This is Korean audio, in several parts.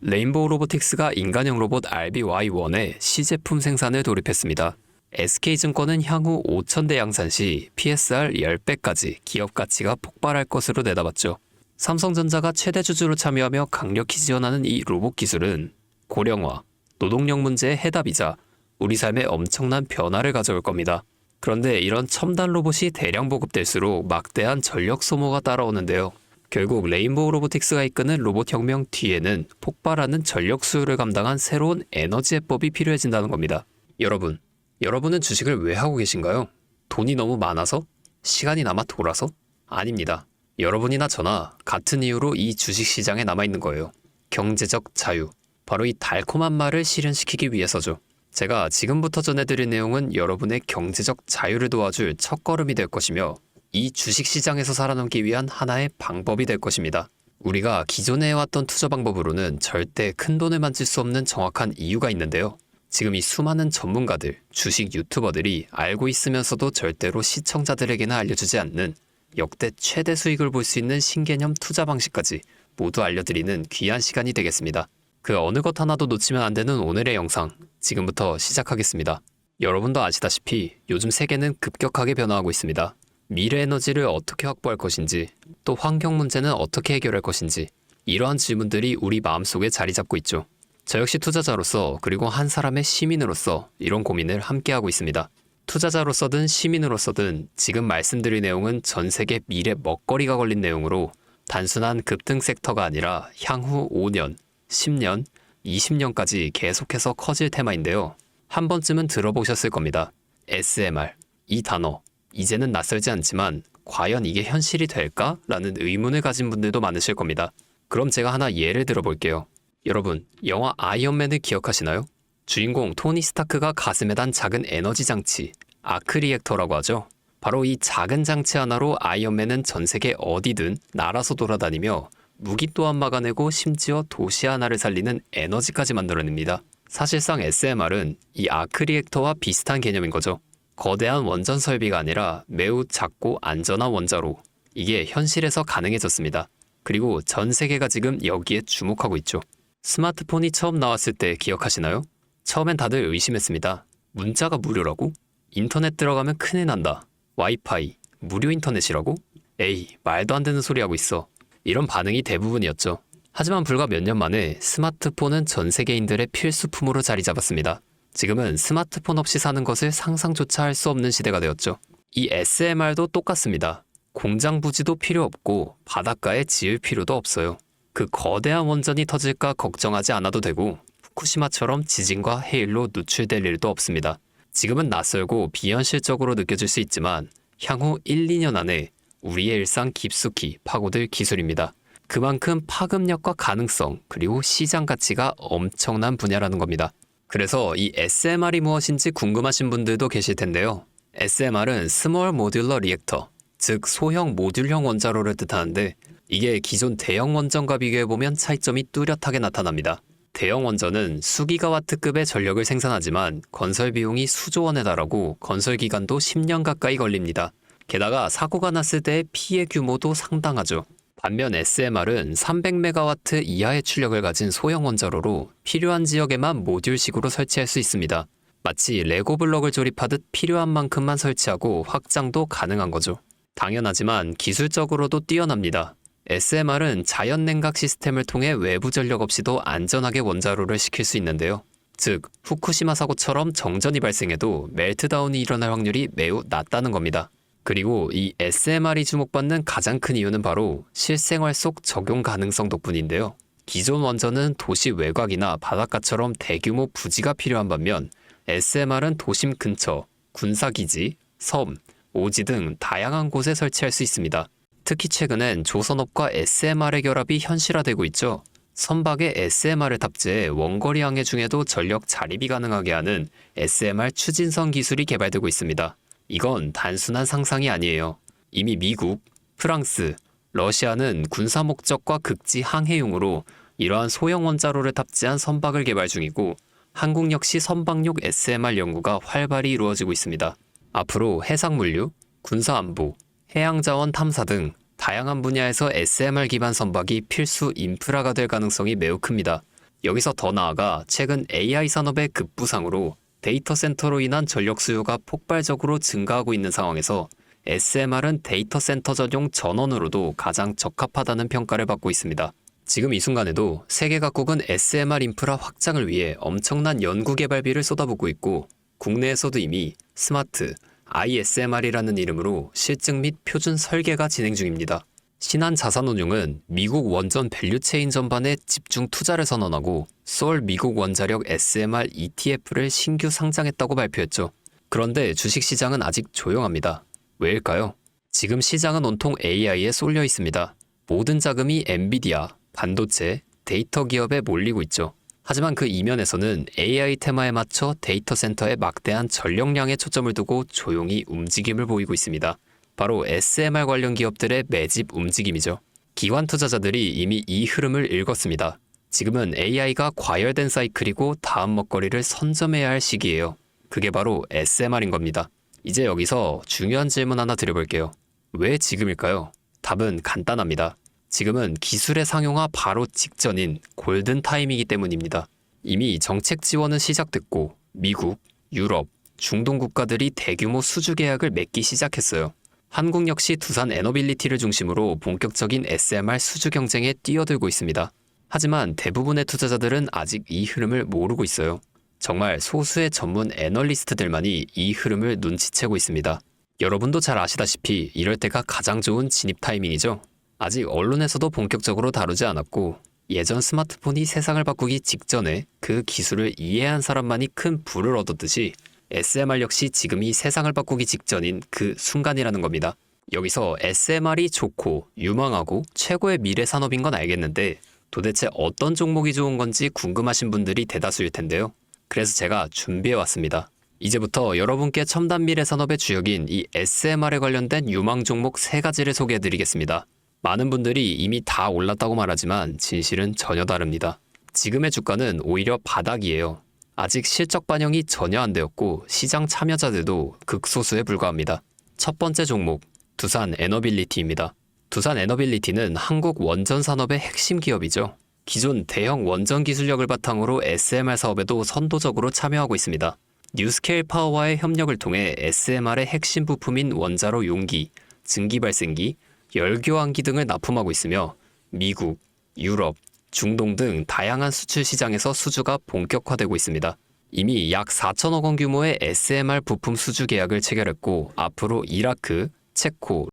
레인보우 로보틱스가 인간형 로봇 RBY1의 시제품 생산을 돌입했습니다. SK증권은 향후 5,000대 양산 시 PSR 10배까지 기업 가치가 폭발할 것으로 내다봤죠. 삼성전자가 최대 주주로 참여하며 강력히 지원하는 이 로봇 기술은 고령화, 노동력 문제의 해답이자 우리 삶에 엄청난 변화를 가져올 겁니다. 그런데 이런 첨단 로봇이 대량 보급될수록 막대한 전력 소모가 따라오는데요. 결국 레인보우 로보틱스가 이끄는 로봇 혁명 뒤에는 폭발하는 전력 수요를 감당한 새로운 에너지 해법이 필요해진다는 겁니다. 여러분은 주식을 왜 하고 계신가요? 돈이 너무 많아서? 시간이 남아 돌아서? 아닙니다. 여러분이나 저나 같은 이유로 이 주식시장에 남아있는 거예요. 경제적 자유. 바로 이 달콤한 말을 실현시키기 위해서죠. 제가 지금부터 전해드릴 내용은 여러분의 경제적 자유를 도와줄 첫걸음이 될 것이며 이 주식시장에서 살아남기 위한 하나의 방법이 될 것입니다. 우리가 기존에 해왔던 투자 방법으로는 절대 큰 돈을 만질 수 없는 정확한 이유가 있는데요. 지금 이 수많은 전문가들, 주식 유튜버들이 알고 있으면서도 절대로 시청자들에게는 알려주지 않는 역대 최대 수익을 볼 수 있는 신개념 투자 방식까지 모두 알려드리는 귀한 시간이 되겠습니다. 그 어느 것 하나도 놓치면 안 되는 오늘의 영상, 지금부터 시작하겠습니다. 여러분도 아시다시피 요즘 세계는 급격하게 변화하고 있습니다. 미래 에너지를 어떻게 확보할 것인지, 또 환경 문제는 어떻게 해결할 것인지, 이러한 질문들이 우리 마음속에 자리 잡고 있죠. 저 역시 투자자로서 그리고 한 사람의 시민으로서 이런 고민을 함께하고 있습니다. 투자자로서든 시민으로서든 지금 말씀드릴 내용은 전 세계 미래 먹거리가 걸린 내용으로 단순한 급등 섹터가 아니라 향후 5년, 10년, 20년까지 계속해서 커질 테마인데요. 한 번쯤은 들어보셨을 겁니다. SMR, 이 단어. 이제는 낯설지 않지만 과연 이게 현실이 될까? 라는 의문을 가진 분들도 많으실 겁니다. 그럼 제가 하나 예를 들어볼게요. 여러분, 영화 아이언맨을 기억하시나요? 주인공 토니 스타크가 가슴에 단 작은 에너지 장치, 아크 리액터라고 하죠. 바로 이 작은 장치 하나로 아이언맨은 전 세계 어디든 날아서 돌아다니며 무기 또한 막아내고 심지어 도시 하나를 살리는 에너지까지 만들어냅니다. 사실상 SMR은 이 아크 리액터와 비슷한 개념인 거죠. 거대한 원전 설비가 아니라 매우 작고 안전한 원자로. 이게 현실에서 가능해졌습니다. 그리고 전 세계가 지금 여기에 주목하고 있죠. 스마트폰이 처음 나왔을 때 기억하시나요? 처음엔 다들 의심했습니다. 문자가 무료라고? 인터넷 들어가면 큰일 난다. 와이파이, 무료 인터넷이라고? 에이, 말도 안 되는 소리 하고 있어. 이런 반응이 대부분이었죠. 하지만 불과 몇 년 만에 스마트폰은 전 세계인들의 필수품으로 자리 잡았습니다. 지금은 스마트폰 없이 사는 것을 상상조차 할 수 없는 시대가 되었죠. 이 SMR도 똑같습니다. 공장 부지도 필요 없고 바닷가에 지을 필요도 없어요. 그 거대한 원전이 터질까 걱정하지 않아도 되고 후쿠시마처럼 지진과 해일로 누출될 일도 없습니다. 지금은 낯설고 비현실적으로 느껴질 수 있지만 향후 1, 2년 안에 우리의 일상 깊숙이 파고들 기술입니다. 그만큼 파급력과 가능성 그리고 시장 가치가 엄청난 분야라는 겁니다. 그래서 이 SMR이 무엇인지 궁금하신 분들도 계실 텐데요. SMR은 스몰 모듈러 리액터, 즉 소형 모듈형 원자로를 뜻하는데 이게 기존 대형 원전과 비교해보면 차이점이 뚜렷하게 나타납니다. 대형 원전은 수기가와트급의 전력을 생산하지만 건설 비용이 수조 원에 달하고 건설 기간도 10년 가까이 걸립니다. 게다가 사고가 났을 때의 피해 규모도 상당하죠. 반면 SMR은 300메가와트 이하의 출력을 가진 소형 원자로로 필요한 지역에만 모듈식으로 설치할 수 있습니다. 마치 레고 블럭을 조립하듯 필요한 만큼만 설치하고 확장도 가능한 거죠. 당연하지만 기술적으로도 뛰어납니다. SMR은 자연 냉각 시스템을 통해 외부 전력 없이도 안전하게 원자로를 식힐 수 있는데요. 즉, 후쿠시마 사고처럼 정전이 발생해도 멜트다운이 일어날 확률이 매우 낮다는 겁니다. 그리고 이 SMR이 주목받는 가장 큰 이유는 바로 실생활 속 적용 가능성 덕분인데요. 기존 원전은 도시 외곽이나 바닷가처럼 대규모 부지가 필요한 반면 SMR은 도심 근처, 군사기지, 섬, 오지 등 다양한 곳에 설치할 수 있습니다. 특히 최근엔 조선업과 SMR의 결합이 현실화되고 있죠. 선박에 SMR을 탑재해 원거리 항해 중에도 전력 자립이 가능하게 하는 SMR 추진선 기술이 개발되고 있습니다. 이건 단순한 상상이 아니에요. 이미 미국, 프랑스, 러시아는 군사 목적과 극지 항해용으로 이러한 소형 원자로를 탑재한 선박을 개발 중이고 한국 역시 선박용 SMR 연구가 활발히 이루어지고 있습니다. 앞으로 해상물류, 군사안보, 해양자원 탐사 등 다양한 분야에서 SMR 기반 선박이 필수 인프라가 될 가능성이 매우 큽니다. 여기서 더 나아가 최근 AI 산업의 급부상으로 데이터 센터로 인한 전력 수요가 폭발적으로 증가하고 있는 상황에서 SMR은 데이터 센터 전용 전원으로도 가장 적합하다는 평가를 받고 있습니다. 지금 이 순간에도 세계 각국은 SMR 인프라 확장을 위해 엄청난 연구 개발비를 쏟아붓고 있고 국내에서도 이미 스마트 ISMR이라는 이름으로 실증 및 표준 설계가 진행 중입니다. 신한자산운용은 미국 원전 밸류체인 전반에 집중 투자를 선언하고 서울 미국 원자력 SMR ETF를 신규 상장했다고 발표했죠. 그런데 주식시장은 아직 조용합니다. 왜일까요? 지금 시장은 온통 AI에 쏠려 있습니다. 모든 자금이 엔비디아, 반도체, 데이터 기업에 몰리고 있죠. 하지만 그 이면에서는 AI 테마에 맞춰 데이터 센터에 막대한 전력량에 초점을 두고 조용히 움직임을 보이고 있습니다. 바로 SMR 관련 기업들의 매집 움직임이죠. 기관 투자자들이 이미 이 흐름을 읽었습니다. 지금은 AI가 과열된 사이클이고 다음 먹거리를 선점해야 할 시기예요. 그게 바로 SMR인 겁니다. 이제 여기서 중요한 질문 하나 드려볼게요. 왜 지금일까요? 답은 간단합니다. 지금은 기술의 상용화 바로 직전인 골든 타임이기 때문입니다. 이미 정책 지원은 시작됐고 미국, 유럽, 중동 국가들이 대규모 수주 계약을 맺기 시작했어요. 한국 역시 두산 에너빌리티를 중심으로 본격적인 SMR 수주 경쟁에 뛰어들고 있습니다. 하지만 대부분의 투자자들은 아직 이 흐름을 모르고 있어요. 정말 소수의 전문 애널리스트들만이 이 흐름을 눈치채고 있습니다. 여러분도 잘 아시다시피 이럴 때가 가장 좋은 진입 타이밍이죠. 아직 언론에서도 본격적으로 다루지 않았고 예전 스마트폰이 세상을 바꾸기 직전에 그 기술을 이해한 사람만이 큰 부를 얻었듯이 SMR 역시 지금이 세상을 바꾸기 직전인 그 순간이라는 겁니다. 여기서 SMR이 좋고 유망하고 최고의 미래 산업인 건 알겠는데 도대체 어떤 종목이 좋은 건지 궁금하신 분들이 대다수일 텐데요. 그래서 제가 준비해왔습니다. 이제부터 여러분께 첨단 미래 산업의 주역인 이 SMR에 관련된 유망 종목 3가지를 소개해드리겠습니다. 많은 분들이 이미 다 올랐다고 말하지만 진실은 전혀 다릅니다. 지금의 주가는 오히려 바닥이에요. 아직 실적 반영이 전혀 안 되었고 시장 참여자들도 극소수에 불과합니다. 첫 번째 종목, 두산 에너빌리티입니다. 두산 에너빌리티는 한국 원전 산업의 핵심 기업이죠. 기존 대형 원전 기술력을 바탕으로 SMR 사업에도 선도적으로 참여하고 있습니다. 뉴스케일 파워와의 협력을 통해 SMR의 핵심 부품인 원자로 용기, 증기 발생기, 열교환기 등을 납품하고 있으며 미국, 유럽, 중동 등 다양한 수출 시장에서 수주가 본격화되고 있습니다. 이미 약 4천억 원 규모의 SMR 부품 수주 계약을 체결했고 앞으로 이라크, 체코,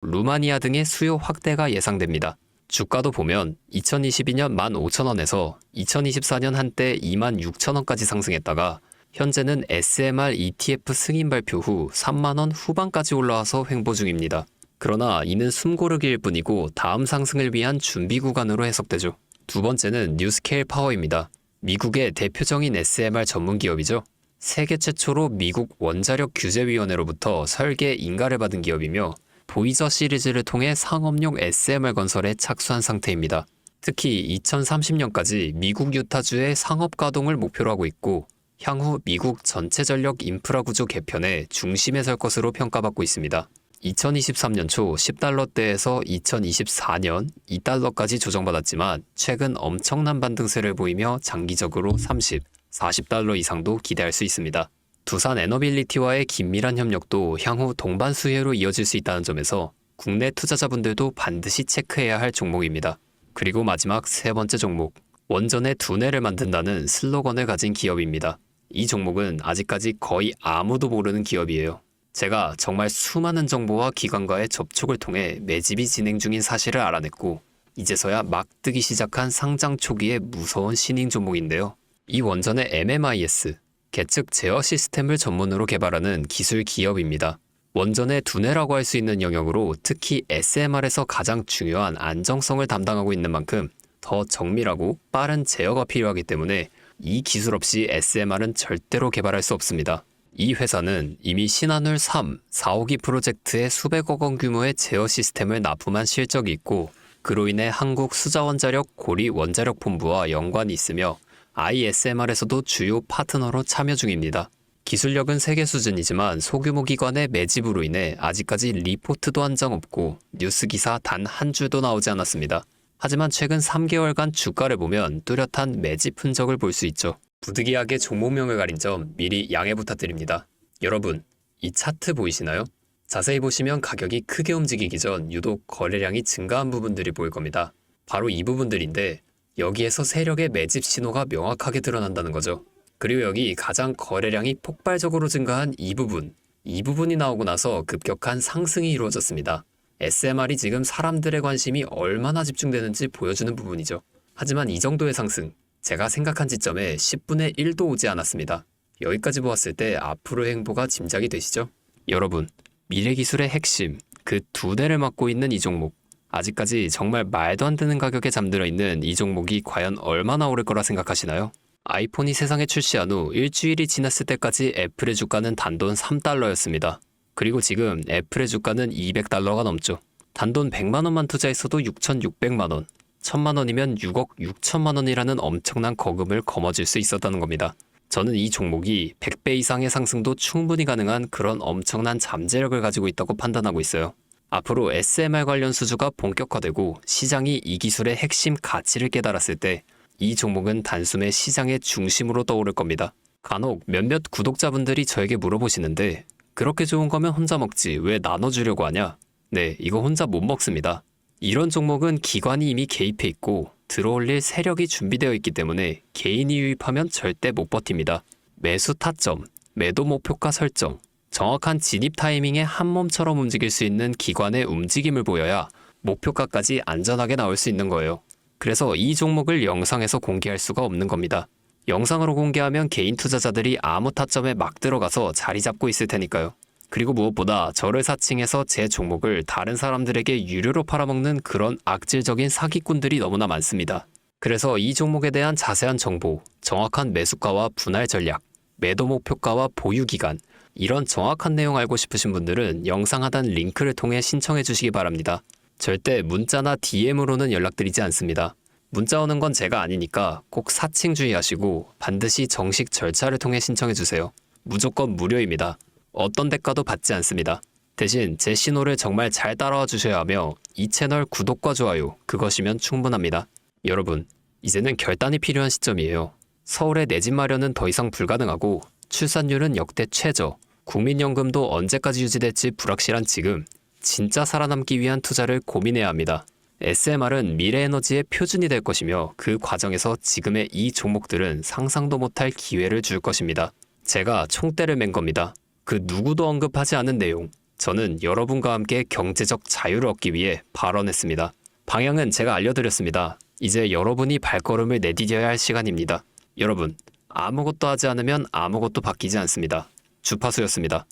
루마니아 등의 수요 확대가 예상됩니다. 주가도 보면 2022년 15,000원에서 2024년 한때 26,000원까지 상승했다가 현재는 SMR ETF 승인 발표 후 3만원 후반까지 올라와서 횡보 중입니다. 그러나 이는 숨고르기일 뿐이고 다음 상승을 위한 준비 구간으로 해석되죠. 두 번째는 뉴스케일 파워입니다. 미국의 대표적인 SMR 전문 기업이죠. 세계 최초로 미국 원자력 규제위원회로부터 설계 인가를 받은 기업이며 보이저 시리즈를 통해 상업용 SMR 건설에 착수한 상태입니다. 특히 2030년까지 미국 유타주의 상업 가동을 목표로 하고 있고 향후 미국 전체 전력 인프라 구조 개편의 중심에 설 것으로 평가받고 있습니다. 2023년 초 10달러대에서 2024년 2달러까지 조정받았지만 최근 엄청난 반등세를 보이며 장기적으로 30, 40달러 이상도 기대할 수 있습니다. 두산 에너빌리티와의 긴밀한 협력도 향후 동반 수혜로 이어질 수 있다는 점에서 국내 투자자분들도 반드시 체크해야 할 종목입니다. 그리고 마지막 3번째 종목, 원전의 두뇌를 만든다는 슬로건을 가진 기업입니다. 이 종목은 아직까지 거의 아무도 모르는 기업이에요. 제가 정말 수많은 정보와 기관과의 접촉을 통해 매집이 진행 중인 사실을 알아냈고 이제서야 막 뜨기 시작한 상장 초기의 무서운 신인 종목인데요. 이 원전의 MMIS, 계측 제어 시스템을 전문으로 개발하는 기술 기업입니다. 원전의 두뇌라고 할 수 있는 영역으로 특히 SMR에서 가장 중요한 안정성을 담당하고 있는 만큼 더 정밀하고 빠른 제어가 필요하기 때문에 이 기술 없이 SMR은 절대로 개발할 수 없습니다. 이 회사는 이미 신한울 3, 4호기 프로젝트에 수백억 원 규모의 제어 시스템을 납품한 실적이 있고 그로 인해 한국 수자원자력 고리 원자력본부와 연관이 있으며 ISMR에서도 주요 파트너로 참여 중입니다. 기술력은 세계 수준이지만 소규모 기관의 매집으로 인해 아직까지 리포트도 한 장 없고 뉴스 기사 단 한 줄도 나오지 않았습니다. 하지만 최근 3개월간 주가를 보면 뚜렷한 매집 흔적을 볼 수 있죠. 부득이하게 종목명을 가린 점 미리 양해 부탁드립니다. 여러분, 이 차트 보이시나요? 자세히 보시면 가격이 크게 움직이기 전 유독 거래량이 증가한 부분들이 보일 겁니다. 바로 이 부분들인데 여기에서 세력의 매집 신호가 명확하게 드러난다는 거죠. 그리고 여기 가장 거래량이 폭발적으로 증가한 이 부분이 나오고 나서 급격한 상승이 이루어졌습니다. SMR이 지금 사람들의 관심이 얼마나 집중되는지 보여주는 부분이죠. 하지만 이 정도의 상승, 제가 생각한 지점에 10분의 1도 오지 않았습니다. 여기까지 보았을 때 앞으로의 행보가 짐작이 되시죠? 여러분, 미래기술의 핵심, 그 두 대를 맡고 있는 이 종목, 아직까지 정말 말도 안 되는 가격에 잠들어 있는 이 종목이 과연 얼마나 오를 거라 생각하시나요? 아이폰이 세상에 출시한 후 일주일이 지났을 때까지 애플의 주가는 단돈 3달러였습니다. 그리고 지금 애플의 주가는 200달러가 넘죠. 단돈 100만 원만 투자했어도 6,600만 원, 1,000만 원이면 6억 6천만 원이라는 엄청난 거금을 거머쥘 수 있었다는 겁니다. 저는 이 종목이 100배 이상의 상승도 충분히 가능한 그런 엄청난 잠재력을 가지고 있다고 판단하고 있어요. 앞으로 SMR 관련 수주가 본격화되고 시장이 이 기술의 핵심 가치를 깨달았을 때 이 종목은 단숨에 시장의 중심으로 떠오를 겁니다. 간혹 몇몇 구독자분들이 저에게 물어보시는데 그렇게 좋은 거면 혼자 먹지 왜 나눠주려고 하냐? 네, 이거 혼자 못 먹습니다. 이런 종목은 기관이 이미 개입해 있고 들어올릴 세력이 준비되어 있기 때문에 개인이 유입하면 절대 못 버팁니다. 매수 타점, 매도 목표가 설정, 정확한 진입 타이밍에 한 몸처럼 움직일 수 있는 기관의 움직임을 보여야 목표가까지 안전하게 나올 수 있는 거예요. 그래서 이 종목을 영상에서 공개할 수가 없는 겁니다. 영상으로 공개하면 개인 투자자들이 아무 타점에 막 들어가서 자리 잡고 있을 테니까요. 그리고 무엇보다 저를 사칭해서 제 종목을 다른 사람들에게 유료로 팔아먹는 그런 악질적인 사기꾼들이 너무나 많습니다. 그래서 이 종목에 대한 자세한 정보, 정확한 매수가와 분할 전략, 매도 목표가와 보유 기간, 이런 정확한 내용 알고 싶으신 분들은 영상 하단 링크를 통해 신청해 주시기 바랍니다. 절대 문자나 DM으로는 연락드리지 않습니다. 문자 오는 건 제가 아니니까 꼭 사칭 주의하시고 반드시 정식 절차를 통해 신청해 주세요. 무조건 무료입니다. 어떤 대가도 받지 않습니다. 대신 제 신호를 정말 잘 따라와 주셔야 하며 이 채널 구독과 좋아요, 그것이면 충분합니다. 여러분, 이제는 결단이 필요한 시점이에요. 서울의 내 집 마련은 더 이상 불가능하고 출산율은 역대 최저, 국민연금도 언제까지 유지될지 불확실한 지금, 진짜 살아남기 위한 투자를 고민해야 합니다. SMR은 미래에너지의 표준이 될 것이며 그 과정에서 지금의 이 종목들은 상상도 못할 기회를 줄 것입니다. 제가 총대를 맨 겁니다. 그 누구도 언급하지 않은 내용, 저는 여러분과 함께 경제적 자유를 얻기 위해 발언했습니다. 방향은 제가 알려드렸습니다. 이제 여러분이 발걸음을 내디뎌야 할 시간입니다. 여러분, 아무것도 하지 않으면 아무것도 바뀌지 않습니다. 주파수였습니다.